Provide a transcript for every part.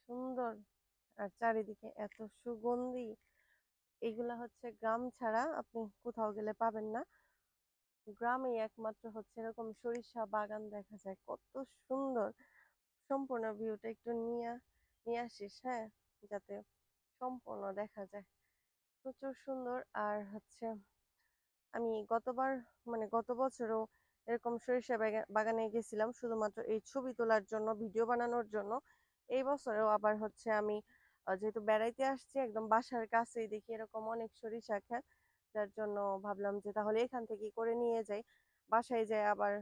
সুন্দর আর চারিদিকে এত সুগন্ধি। এগুলা হচ্ছে গ্রাম ছাড়া আপনি কোথাও গেলে পাবেন না। গ্রামেই একমাত্র হচ্ছে এরকম সরিষা বাগান দেখা যায়, কত সুন্দর। সম্পূর্ণ ভিউটা একটু নিয়ে নিয়ে আসিস, হ্যাঁ, যাতে সম্পূর্ণ দেখা যায়। প্রচুর সুন্দর। আর হচ্ছে আমি গতবার মানে গত বছরও এরকম সরিষা বাগানে গেছিলাম শুধুমাত্র এই ছবি তোলার জন্য, ভিডিও বানানোর জন্য। এই বছরেও আবার হচ্ছে আমি যেহেতু বেড়াইতে আসছি একদম বাসার কাছেই দেখি এরকম অনেক সরিষা ক্ষেত, যার জন্য ভাবলাম যে তাহলে এখান থেকে করে নিয়ে যাই। বাসায় যাই আবার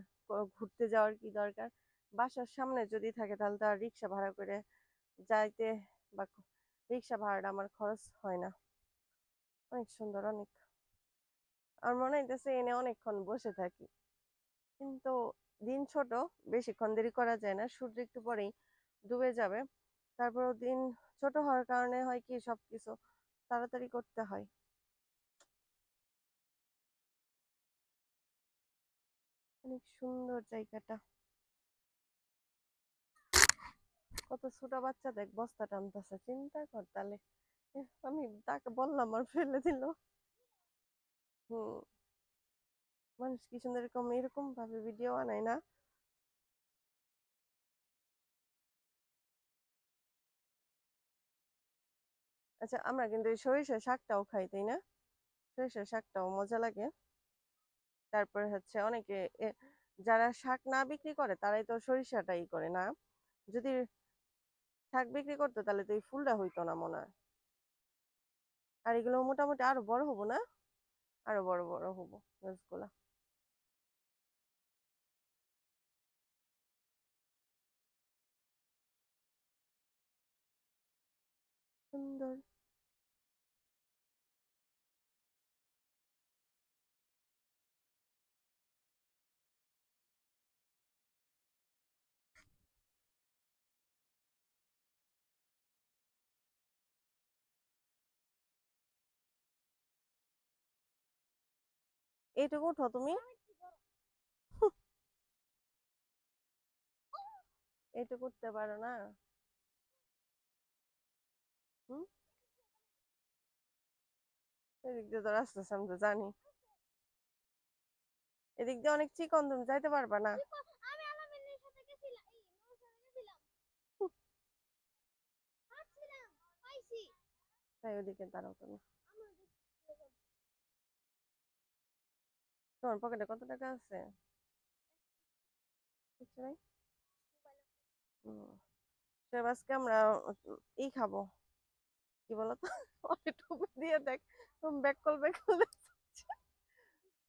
ঘুরতে যাওয়ার কি দরকার। বাসার সামনে যদি থাকে তাহলে তো আর রিক্সা ভাড়া করে যাইতে বা রিক্সা ভাড়াটা আমার খরচ হয় না। অনেক সুন্দর, অনেক। আর মনে হইতেছে এনে অনেকক্ষণ বসে থাকি, কিন্তু দিন ছোট, বেশিক্ষণ দেরি করা যায় না, সূর্য একটু পরেই ডুবে যাবে। তারপরেও দিন ছোট হওয়ার কারণে হয় কি সবকিছু তাড়াতাড়ি করতে হয়। অনেক সুন্দর জায়গাটা। কত ছোট বাচ্চা দেখ বস্তা টানতেছে, চিন্তা কর তাহলে। আমি তাকে বললাম আর ফেলে দিল। হম। মানুষ কি সুন্দর এরকম এরকম ভাবে ভিডিও বানায় না? আচ্ছা, আমরা কিন্তু এই সরিষার শাকটাও খাই, তাই না? সরিষার শাকটাও মজা লাগে। তারপরে হচ্ছে অনেকে যারা শাক না বিক্রি করে তারাই তো সরিষাটাই করে না। যদি শাক বিক্রি করতো তাহলে তো এই ফুলটা হইতো না মনে হয়। আর এগুলো মোটামুটি আরো বড় হবো না? আরো বড় বড় হবো গাছগুলা। সুন্দর। এইটুকু উঠো তুমি। এইটুকু উঠতে পারো না? হুম। এদিক দিয়ে তো রাস্তা আছে, আমি তো জানি। এদিক দিয়ে অনেক চিকন, তুমি যাইতে পারবা না। তাই ওদিকে দাঁড়াও তুমি। তোমার পকেটে কত টাকা আছে? কিছু নাই। হুম। সে আজকে আমরা ই খাবো, কি বলতো? টুপি দিয়ে দেখ, ব্যাক কল ব্যাক